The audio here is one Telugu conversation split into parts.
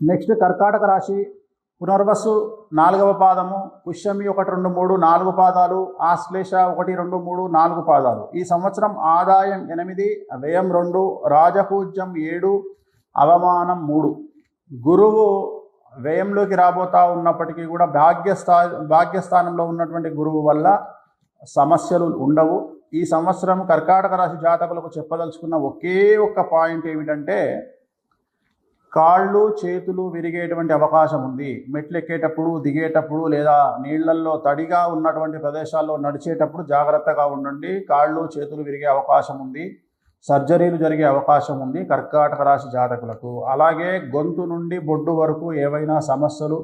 నెక్స్ట్ కర్కాటక రాశి పునర్వసు 4వ పాదము, పుష్యమి 1, 2, 3 4 పాదాలు, ఆశ్లేష 1, 2, 3 4 పాదాలు. ఈ సంవత్సరం ఆదాయం 8, వ్యయం 2, రాజపూజ్యం 7, అవమానం 3. గురువు వ్యయంలోకి రాబోతా ఉన్నప్పటికీ కూడా భాగ్యస్థానంలో ఉన్నటువంటి గురువు వల్ల సమస్యలు ఉండవు. ఈ సంవత్సరం కర్కాటక రాశి జాతకులకు చెప్పదలుచుకున్న ఒకే ఒక్క పాయింట్ ఏమిటంటే, కాళ్ళు చేతులు విరిగేటువంటి అవకాశం ఉంది. మెట్లు ఎక్కేటప్పుడు, దిగేటప్పుడు లేదా నీళ్లల్లో తడిగా ఉన్నటువంటి ప్రదేశాల్లో నడిచేటప్పుడు జాగ్రత్తగా ఉండండి. కాళ్ళు చేతులు విరిగే అవకాశం ఉంది. సర్జరీలు జరిగే అవకాశం ఉంది కర్కాటక రాశి జాతకులకు. అలాగే గొంతు నుండి బొడ్డు వరకు ఏవైనా సమస్యలు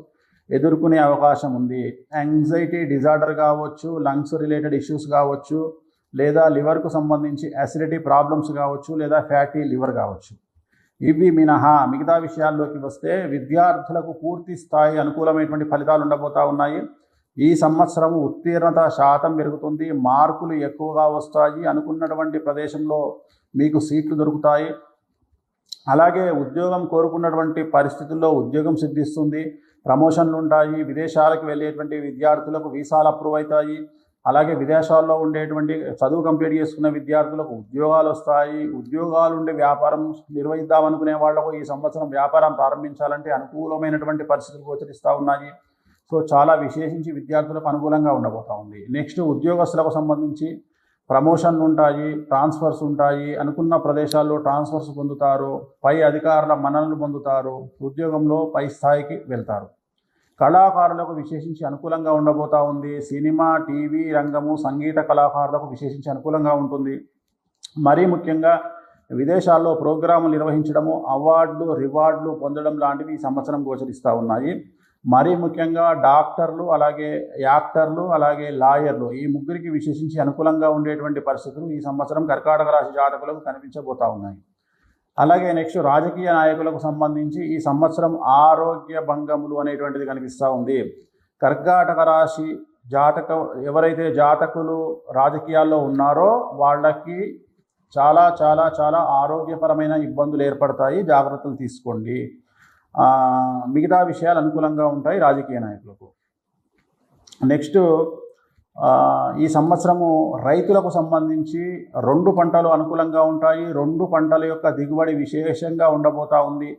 ఎదుర్కొనే అవకాశం ఉంది. యాంగ్జైటీ డిజార్డర్ కావచ్చు, లంగ్స్ రిలేటెడ్ ఇష్యూస్ కావచ్చు, లేదా లివర్కు సంబంధించి యాసిడిటీ ప్రాబ్లమ్స్ కావచ్చు, లేదా ఫ్యాటీ లివర్ కావచ్చు. ఇవి మినహా మిగతా విషయాల్లోకి వస్తే విద్యార్థులకు పూర్తి స్థాయి అనుకూలమైనటువంటి ఫలితాలు ఉండబోతా ఉన్నాయి. ఈ సంవత్సరం ఉత్తీర్ణత శాతం పెరుగుతుంది. మార్కులు ఎక్కువగా వస్తాయి. అనుకున్నటువంటి ప్రదేశంలో మీకు సీట్లు దొరుకుతాయి. అలాగే ఉద్యోగం కోరుకున్నటువంటి పరిస్థితుల్లో ఉద్యోగం సిద్ధిస్తుంది. ప్రమోషన్లు ఉంటాయి. విదేశాలకు వెళ్ళేటువంటి విద్యార్థులకు వీసాలు అప్రూవ్ అవుతాయి. అలాగే విదేశాల్లో ఉండేటువంటి చదువు కంప్లీట్ చేసుకున్న విద్యార్థులకు ఉద్యోగాలు వస్తాయి. ఉద్యోగాలు ఉండే వ్యాపారం నిర్వహిద్దామనుకునే వాళ్లకు ఈ సంవత్సరం వ్యాపారం ప్రారంభించాలంటే అనుకూలమైనటువంటి పరిస్థితులు గోచరిస్తూ ఉన్నాయి. సో చాలా విశేషించి విద్యార్థులకు అనుకూలంగా ఉండబోతూ ఉంది. నెక్స్ట్ ఉద్యోగస్తులకు సంబంధించి ప్రమోషన్లు ఉంటాయి, ట్రాన్స్ఫర్స్ ఉంటాయి. అనుకున్న ప్రదేశాల్లో ట్రాన్స్ఫర్స్ పొందుతారు. పై అధికారుల మన్ననలు పొందుతారు. ఉద్యోగంలో పై స్థాయికి వెళ్తారు. కళాకారులకు విశేషించి అనుకూలంగా ఉండబోతూ ఉంది. సినిమా, టీవీ రంగము, సంగీత కళాకారులకు విశేషించి అనుకూలంగా ఉంటుంది. మరీ ముఖ్యంగా విదేశాల్లో ప్రోగ్రాములు నిర్వహించడము, అవార్డులు, రివార్డులు పొందడం లాంటివి ఈ సంవత్సరం గోచరిస్తూ ఉన్నాయి. మరీ ముఖ్యంగా డాక్టర్లు, అలాగే యాక్టర్లు, అలాగే లాయర్లు, ఈ ముగ్గురికి విశేషించి అనుకూలంగా ఉండేటువంటి పరిస్థితులు ఈ సంవత్సరం కర్కాటక రాశి జాతకులకు కనిపించబోతూ ఉన్నాయి. అలాగే నెక్స్ట్ రాజకీయ నాయకులకు సంబంధించి ఈ సంవత్సరం ఆరోగ్య భంగములు అనేటువంటిది కనిపిస్తూ ఉంది. కర్కాటక రాశి ఎవరైతే జాతకులు రాజకీయాల్లో ఉన్నారో వాళ్ళకి చాలా చాలా చాలా ఆరోగ్యపరమైన ఇబ్బందులు ఏర్పడతాయి. జాగ్రత్తలు తీసుకోండి. మిగతా విషయాలు అనుకూలంగా ఉంటాయి రాజకీయ నాయకులకు. నెక్స్ట్ ఈ సంవత్సరము రైతులకు సంబంధించి 2 పంటలు అనుకూలంగా ఉంటాయి. 2 పంటల యొక్క దిగుబడి విశేషంగా ఉండబోతూ ఉంది.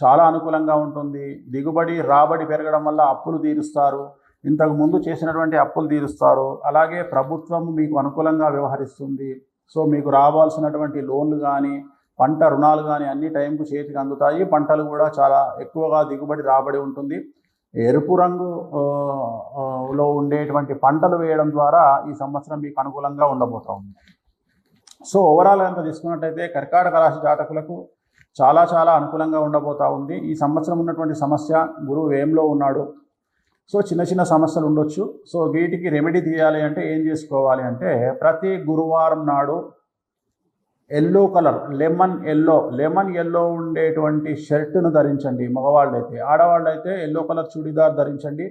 చాలా అనుకూలంగా ఉంటుంది. దిగుబడి, రాబడి పెరగడం వల్ల అప్పులు తీరుస్తారు. ఇంతకు ముందు చేసినటువంటి అప్పులు తీరుస్తారు. అలాగే ప్రభుత్వం మీకు అనుకూలంగా వ్యవహరిస్తుంది. సో మీకు రావాల్సినటువంటి లోన్లు కానీ, పంట రుణాలు కానీ అన్ని టైంకు చేతికి అందుతాయి. పంటలు కూడా చాలా ఎక్కువగా దిగుబడి, రాబడి ఉంటుంది. ఎరుపు రంగులో ఉండేటువంటి పంటలు వేయడం ద్వారా ఈ సంవత్సరం మీకు అనుకూలంగా ఉండబోతూ ఉంది. సో ఓవరాల్ కనుక తీసుకున్నట్టయితే కర్కాటక రాశి జాతకులకు చాలా చాలా అనుకూలంగా ఉండబోతూ ఉంది. ఈ సంవత్సరం ఉన్నటువంటి సమస్య, గురువు వ్యయంలో ఉన్నాడు. సో చిన్న చిన్న సమస్యలు ఉండొచ్చు. సో వీటికి రెమెడీ తీయాలి అంటే ఏం చేసుకోవాలి అంటే, ప్రతి గురువారం నాడు ఎల్లో కలర్, లెమన్ ఎల్లో ఉండేటువంటి షర్టును ధరించండి మగవాళ్ళైతే. ఆడవాళ్ళైతే ఎల్లో కలర్ చుడిదార్ ధరించండి,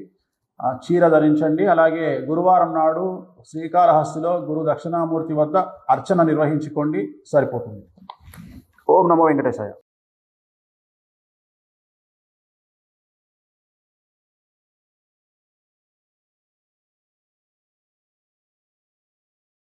చీర ధరించండి. అలాగే గురువారం నాడు శ్రీకాళహస్తిలో గురు దక్షిణామూర్తి వద్ద అర్చన నిర్వహించుకోండి, సరిపోతుంది. ఓం నమో వెంకటేశాయ.